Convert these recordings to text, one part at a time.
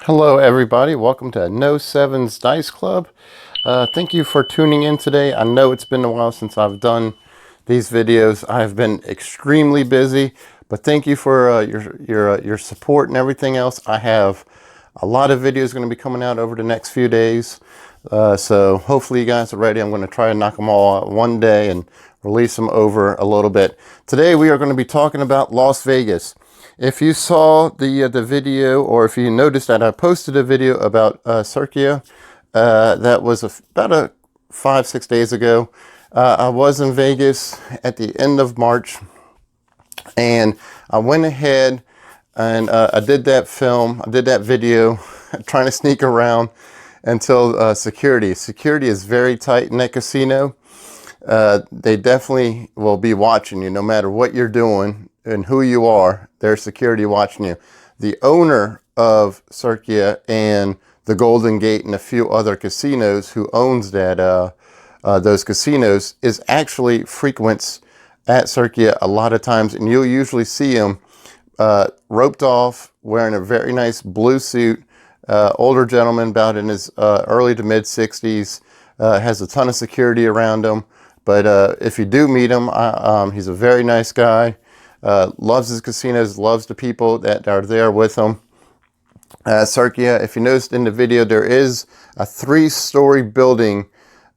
Hello everybody, welcome to No Sevens Dice Club. Thank you for tuning in today. I know it's been a while since I've done these videos. I've been extremely busy, but thank you for your support and everything else. I have a lot of videos going to be coming out over the next few days, so hopefully you guys are ready. I'm going to try to knock them all out one day and release them over a little bit. Today we are going to be talking about Las Vegas. If you saw the video, or if you noticed that I posted a video about Sergio, that was about 5-6 days ago. I was in Vegas at the end of March, and I went ahead and I did that video, trying to sneak around until security is very tight in that casino. They definitely will be watching you no matter what you're doing and who you are. There's security watching you. The owner of Sergio and the Golden Gate and a few other casinos who owns that those casinos is actually frequents at Sergio a lot of times, and you'll usually see him roped off, wearing a very nice blue suit. Older gentleman, about in his early to mid 60s, has a ton of security around him. But if you do meet him, he's a very nice guy. Loves his casinos, loves the people that are there with him. Sergio, if you noticed in the video, there is a 3-story building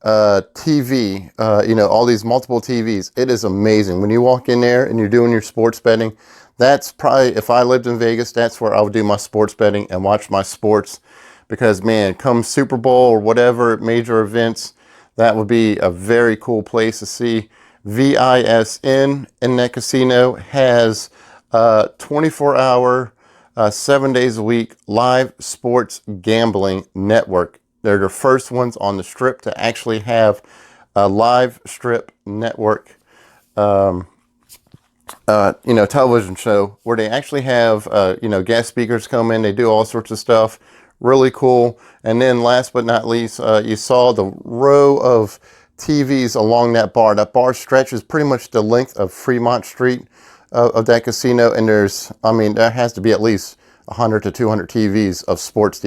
TV, all these multiple TVs. It is amazing. When you walk in there and you're doing your sports betting, that's probably, if I lived in Vegas, that's where I would do my sports betting and watch my sports. Because, man, come Super Bowl or whatever major events, that would be a very cool place to see. VISN in that casino has 24-hour, 7 days a week live sports gambling network. They're the first ones on the strip to actually have a live strip network, television show where they actually have, guest speakers come in. They do all sorts of stuff. Really cool. And then last but not least, you saw the row of TVs along that bar. That bar stretches pretty much the length of Fremont Street of that casino. And there has to be at least 100 to 200 TVs of sports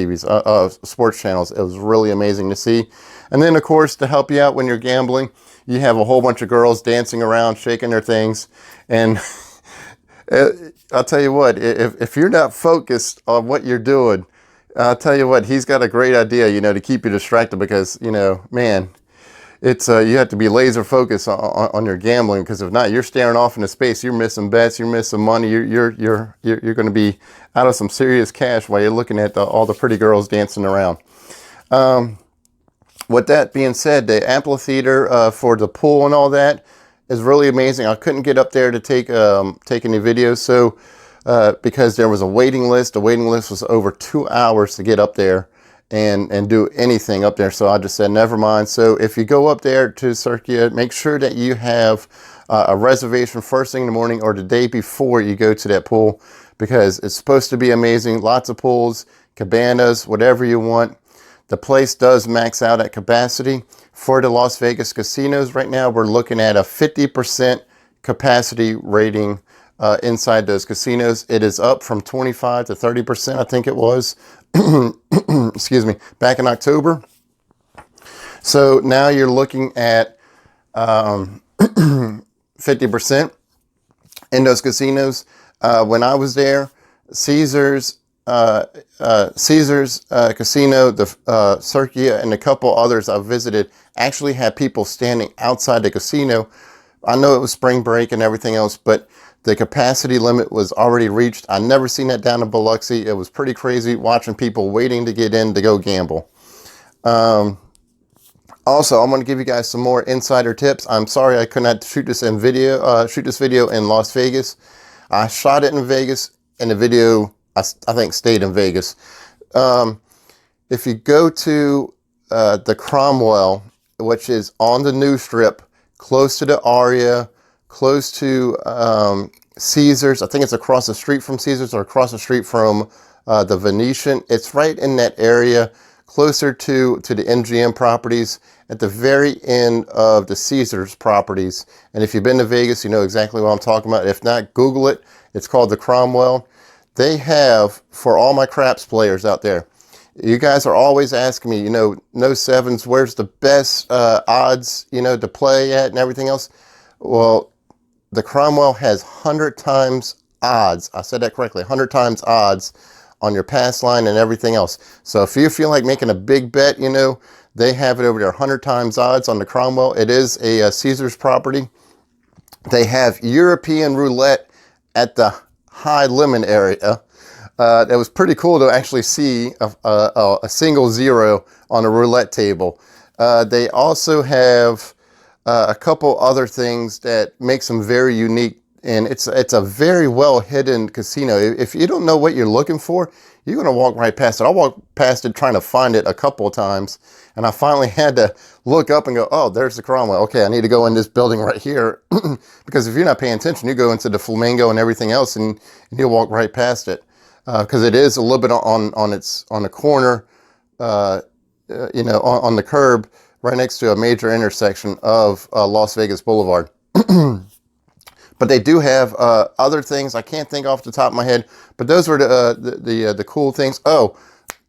sports channels. It was really amazing to see. And then, of course, to help you out when you're gambling, you have a whole bunch of girls dancing around, shaking their things. And I'll tell you what, if you're not focused on what you're doing, I'll tell you what, he's got a great idea, to keep you distracted, because, man, it's you have to be laser focused on your gambling, because if not, you're staring off into space. You're missing bets, you're missing money, you're going to be out of some serious cash while you're looking at all the pretty girls dancing around. With that being said, the amphitheater for the pool and all that is really amazing. I couldn't get up there to take any videos, so because there was a waiting list. The waiting list was over 2 hours to get up there and do anything up there. So I just said, never mind. So if you go up there to Sergio, make sure that you have a reservation first thing in the morning or the day before you go to that pool, because it's supposed to be amazing. Lots of pools, cabanas, whatever you want. The place does max out at capacity. For the Las Vegas casinos right now, we're looking at a 50% capacity rating inside those casinos. It is up from 25 to 30%, I think it was, excuse me, back in October. So now you're looking at 50% in those casinos. When I was there, Caesars Casino, the Sergio, and a couple others I visited actually had people standing outside the casino. I know it was spring break and everything else, but the capacity limit was already reached. I never seen that down in Biloxi. It was pretty crazy watching people waiting to get in to go gamble. Also, I'm going to give you guys some more insider tips. I'm sorry I could not shoot this video in Las Vegas. I shot it in Vegas, and the video I think stayed in Vegas. If you go to the Cromwell, which is on the new strip, close to the Aria, close to Caesars. I think it's across the street from Caesars or across the street from the Venetian. It's right in that area, closer to the MGM properties, at the very end of the Caesars properties. And if you've been to Vegas, you know exactly what I'm talking about. If not, Google it. It's called the Cromwell. They have, for all my craps players out there, You guys are always asking me, you know, no sevens, where's the best odds, you know, to play at and everything else. Well, the Cromwell has 100 times odds. I said that correctly, 100 times odds on your pass line and everything else. So if you feel like making a big bet, you know, they have it over there, 100 times odds on the Cromwell. It is a Caesars property. They have European roulette at the high limit area. It was pretty cool to actually see a single zero on a roulette table. They also have a couple other things that makes them very unique, and it's a very well hidden casino. If you don't know what you're looking for, you're gonna walk right past it. I walked past it trying to find it a couple of times, and I finally had to look up and go, oh, there's the Cromwell. Okay, I need to go in this building right here. Because if you're not paying attention, you go into the Flamingo and everything else, and you'll walk right past it. Because it is a little bit on the corner, you know, on the curb, right next to a major intersection of Las Vegas Boulevard. But they do have other things I can't think off the top of my head. But those were the cool things. Oh,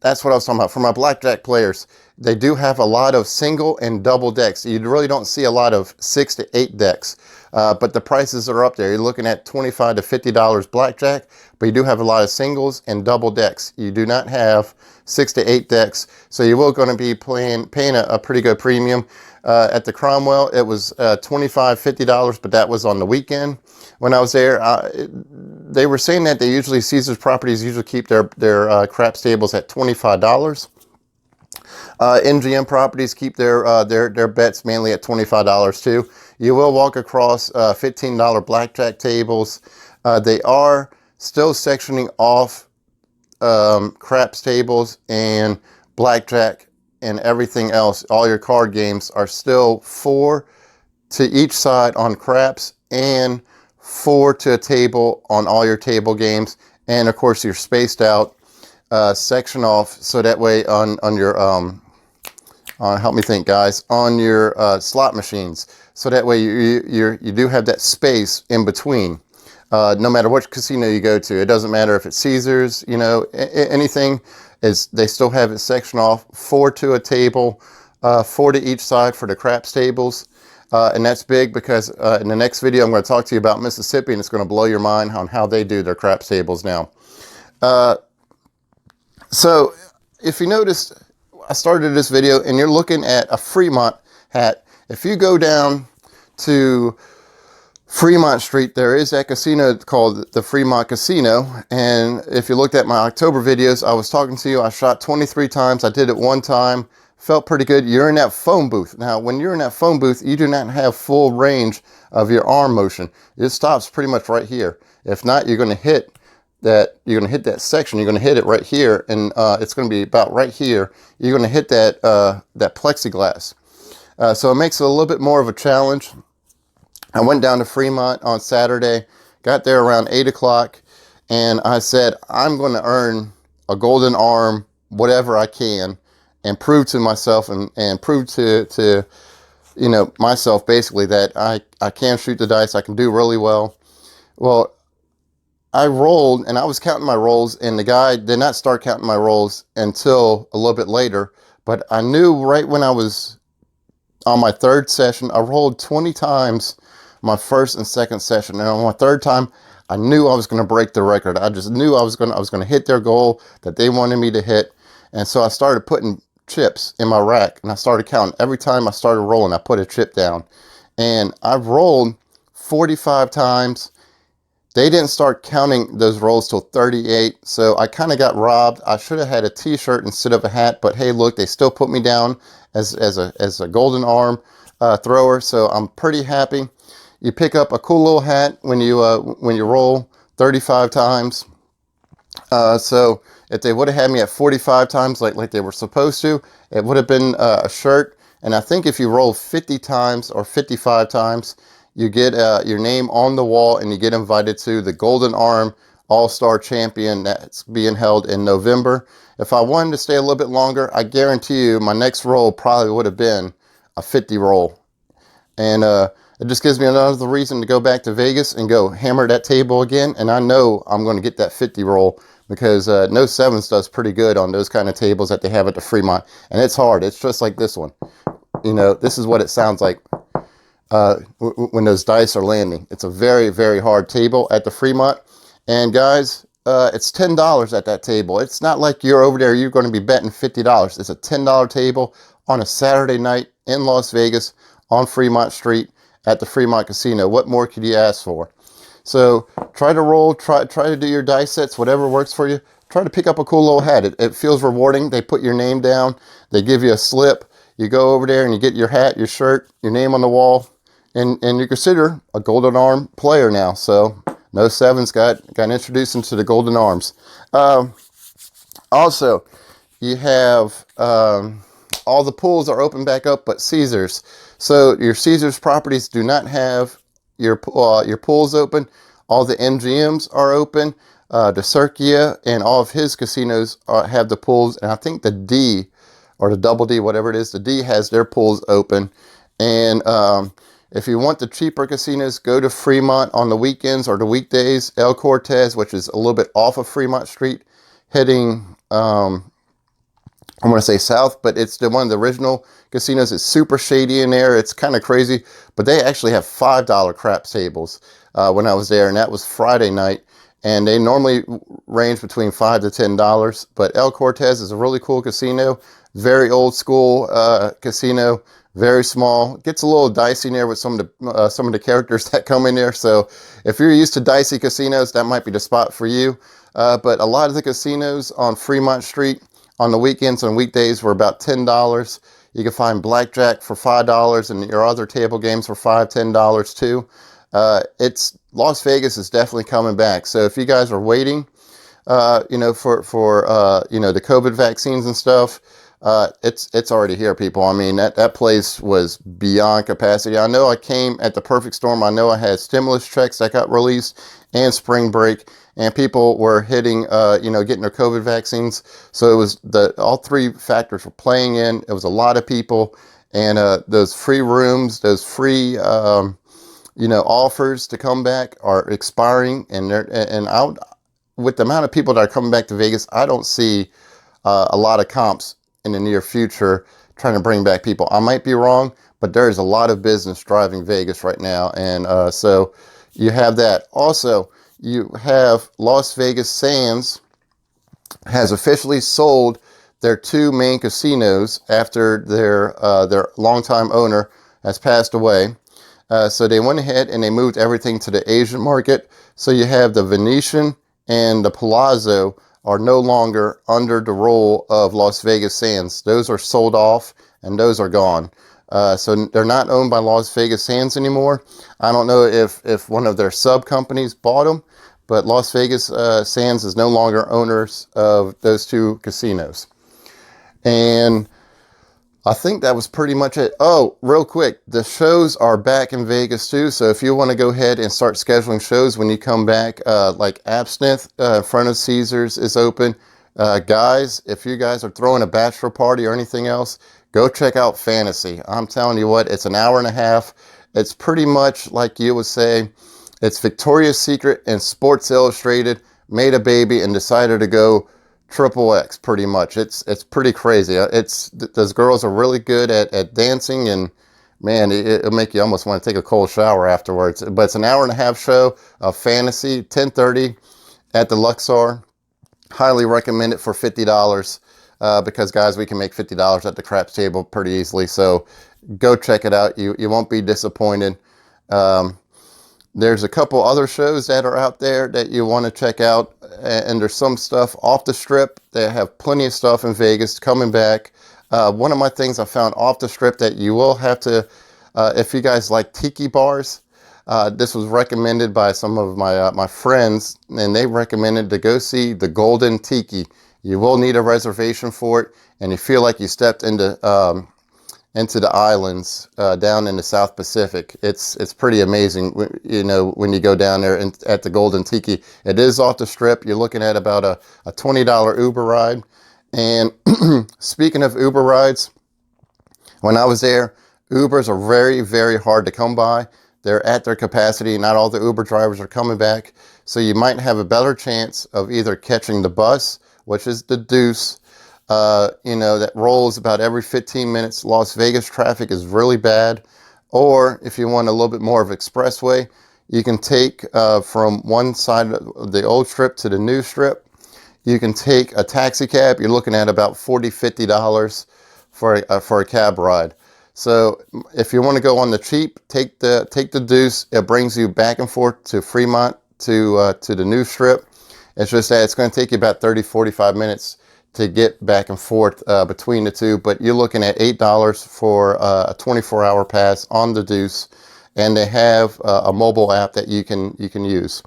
that's what I was talking about. For my blackjack players, they do have a lot of single and double decks. You really don't see a lot of 6 to 8 decks. But the prices are up there. You're looking at $25 to $50 blackjack, but you do have a lot of singles and double decks. You do not have 6 to 8 decks, so you will going to be paying a pretty good premium. At the Cromwell, it was $25, $50, but that was on the weekend. When I was there, they were saying that Caesars properties usually keep their craps tables at $25. MGM properties keep their bets mainly at $25 too. You will walk across $15 blackjack tables. They are still sectioning off craps tables and blackjack and everything else. All your card games are still 4 to each side on craps and 4 to a table on all your table games. And of course, you're spaced out, section off, so that way on your help me think, guys, on your slot machines. So that way you do have that space in between. No matter which casino you go to, it doesn't matter if it's Caesars, you know, anything, is they still have it sectioned off, 4 to a table, 4 to each side for the craps tables. And that's big because in the next video I'm going to talk to you about Mississippi, and it's going to blow your mind on how they do their craps tables now. So if you noticed, I started this video and you're looking at a Fremont hat. If you go down to Fremont Street, there is that casino called the Fremont Casino. And if you looked at my October videos, I was talking to you. I shot 23 times. I did it one time. Felt pretty good. You're in that phone booth. Now, when you're in that phone booth, you do not have full range of your arm motion. It stops pretty much right here. If not, you're going to hit that. You're going to hit that section. You're going to hit it right here, and it's going to be about right here. You're going to hit that that plexiglass. So it makes it a little bit more of a challenge. I went down to Fremont on Saturday, got there around 8 o'clock, and I said, I'm going to earn a golden arm, whatever I can, and prove to myself and prove to you know, myself basically that I can shoot the dice, I can do really well. Well, I rolled, and I was counting my rolls, and the guy did not start counting my rolls until a little bit later, but I knew right when I was on my third session, I rolled 20 times my first and second session, and on my third time, I knew I was going to break the record. I just knew I was going to hit their goal that they wanted me to hit, and so I started putting chips in my rack, and I started counting. Every time I started rolling, I put a chip down, and I rolled 45 times. They didn't start counting those rolls till 38, so I kind of got robbed. I should have had a t-shirt instead of a hat, but hey, look, they still put me down as a golden arm thrower, so I'm pretty happy. You pick up a cool little hat when you roll 35 times. So if they would have had me at 45 times like they were supposed to, it would have been a shirt. And I think if you roll 50 times or 55 times, you get your name on the wall, and you get invited to the Golden Arm All-Star Champion that's being held in November. If I wanted to stay a little bit longer, I guarantee you my next roll probably would have been a 50 roll. And it just gives me another reason to go back to Vegas and go hammer that table again. And I know I'm going to get that 50 roll because No Sevens does pretty good on those kind of tables that they have at the Fremont. And it's hard. It's just like this one. You know, this is what it sounds like when those dice are landing. It's a very, very hard table at the Fremont. And guys, it's $10 at that table. It's not like you're over there, you're going to be betting $50. It's a $10 table on a Saturday night in Las Vegas on Fremont Street at the Fremont Casino. What more could you ask for? So try to roll, try to do your dice sets, whatever works for you. Try to pick up a cool little hat. It feels rewarding. They put your name down. They give you a slip. You go over there and you get your hat, your shirt, your name on the wall, and you're considered a Golden Arm player now. So No Sevens got introduced into the Golden Arms. Also, you have all the pools are open back up, but Caesars. So your Caesars properties do not have your pools open. All the MGMs are open. The Sergio and all of his casinos have the pools, and I think the D or the Double D, whatever it is, the D has their pools open. And if you want the cheaper casinos, go to Fremont on the weekends or the weekdays. El Cortez, which is a little bit off of Fremont Street, heading I want to say south, but it's one of the original casinos. It's super shady in there. It's kind of crazy, but they actually have $5 craps tables when I was there, and that was Friday night. And they normally range between $5 to $10. But El Cortez is a really cool casino, very old school casino, very small. Gets a little dicey in there with some of the characters that come in there. So if you're used to dicey casinos, that might be the spot for you. But a lot of the casinos on Fremont Street on the weekends and weekdays were about $10. You can find Blackjack for $5 and your other table games for $5, $10 too. It's Las Vegas is definitely coming back. So if you guys are waiting, you know, for you know, the COVID vaccines and stuff, it's already here, people. I mean, that place was beyond capacity. I know I came at the perfect storm. I know I had stimulus checks that got released and spring break, and people were hitting, you know, getting their COVID vaccines. So it was all three factors were playing in. It was a lot of people, and those free rooms, those free, you know, offers to come back are expiring, and with the amount of people that are coming back to Vegas, I don't see a lot of comps in the near future trying to bring back people. I might be wrong, but there is a lot of business driving Vegas right now, and so you have that. Also, you have Las Vegas Sands has officially sold their two main casinos after their longtime owner has passed away. So they went ahead and they moved everything to the Asian market. So you have the Venetian and the Palazzo are no longer under the rule of Las Vegas Sands. Those are sold off and those are gone. So they're not owned by Las Vegas Sands anymore. I don't know if one of their sub companies bought them, but Las Vegas Sands is no longer owners of those two casinos. And I think that was pretty much it. Oh, real quick, the shows are back in Vegas too. So if you want to go ahead and start scheduling shows when you come back, like Absinthe in front of Caesars is open. Guys, if you guys are throwing a bachelor party or anything else, go check out Fantasy. I'm telling you what, it's an hour and a half. It's pretty much like you would say, it's Victoria's Secret and Sports Illustrated made a baby and decided to go XXX pretty much. It's pretty crazy. Those girls are really good at dancing, and man, it'll make you almost want to take a cold shower afterwards. But it's an hour and a half show of Fantasy, 10:30 at the Luxor. Highly recommend it for $50 because guys, we can make $50 at the craps table pretty easily. So go check it out. You won't be disappointed. There's a couple other shows that are out there that you want to check out, and there's some stuff off the strip. They have plenty of stuff in Vegas coming back. One of my things I found off the strip that you will have to, if you guys like tiki bars, this was recommended by some of my friends, and they recommended to go see the Golden Tiki. You will need a reservation for it, and you feel like you stepped into the islands down in the South Pacific. It's pretty amazing, you know, when you go down there at the Golden Tiki. It is off the strip. You're looking at about a $20 Uber ride. And speaking of Uber rides, when I was there, Ubers are very, very hard to come by. They're at their capacity. Not all the Uber drivers are coming back. So you might have a better chance of either catching the bus, which is the deuce, you know, that rolls about every 15 minutes. Las Vegas traffic is really bad. Or if you want a little bit more of expressway, you can take from one side of the old strip to the new strip. You can take a taxi cab. You're looking at about $40–50 for a cab ride. So if you want to go on the cheap, take the deuce. It brings you back and forth to Fremont to the new strip. It's just that it's going to take you about 30–45 minutes to get back and forth between the two. But you're looking at $8 for a 24-hour pass on the deuce, and they have a mobile app that you can use.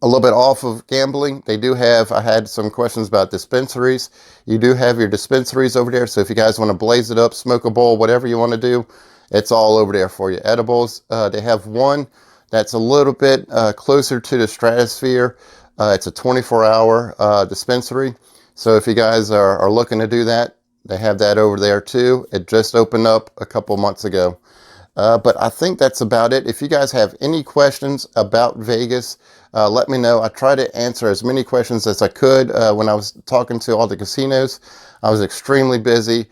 A little bit off of gambling, they do have, I had some questions about dispensaries. You do have your dispensaries over there, so if you guys want to blaze it up, smoke a bowl, whatever you want to do, it's all over there for you. Edibles, they have one that's a little bit closer to the stratosphere. It's a 24-hour dispensary, so if you guys are looking to do that, they have that over there too. It just opened up a couple months ago. But I think that's about it. If you guys have any questions about Vegas, let me know. I try to answer as many questions as I could. When I was talking to all the casinos, I was extremely busy.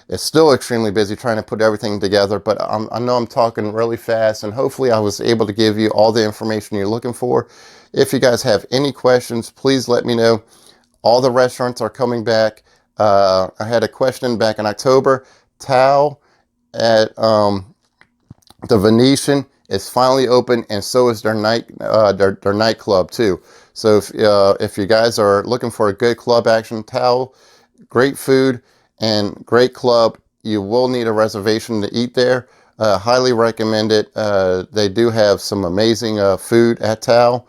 It's still extremely busy trying to put everything together, but I know I'm talking really fast, and hopefully I was able to give you all the information you're looking for. If you guys have any questions, please let me know. All the restaurants are coming back. I had a question back in October. Tao at the Venetian is finally open, and so is their nightclub too. So if you guys are looking for a good club action, Tao, great food and great club. You will need a reservation to eat there. Highly recommend it. They do have some amazing food at Tao.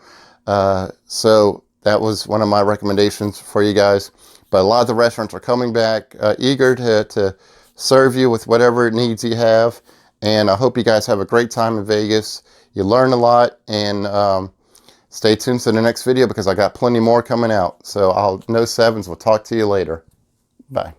So that was one of my recommendations for you guys. But a lot of the restaurants are coming back, eager to serve you with whatever needs you have. And I hope you guys have a great time in Vegas. You learn a lot, and stay tuned to the next video because I got plenty more coming out. So No Sevens. We'll talk to you later. Bye.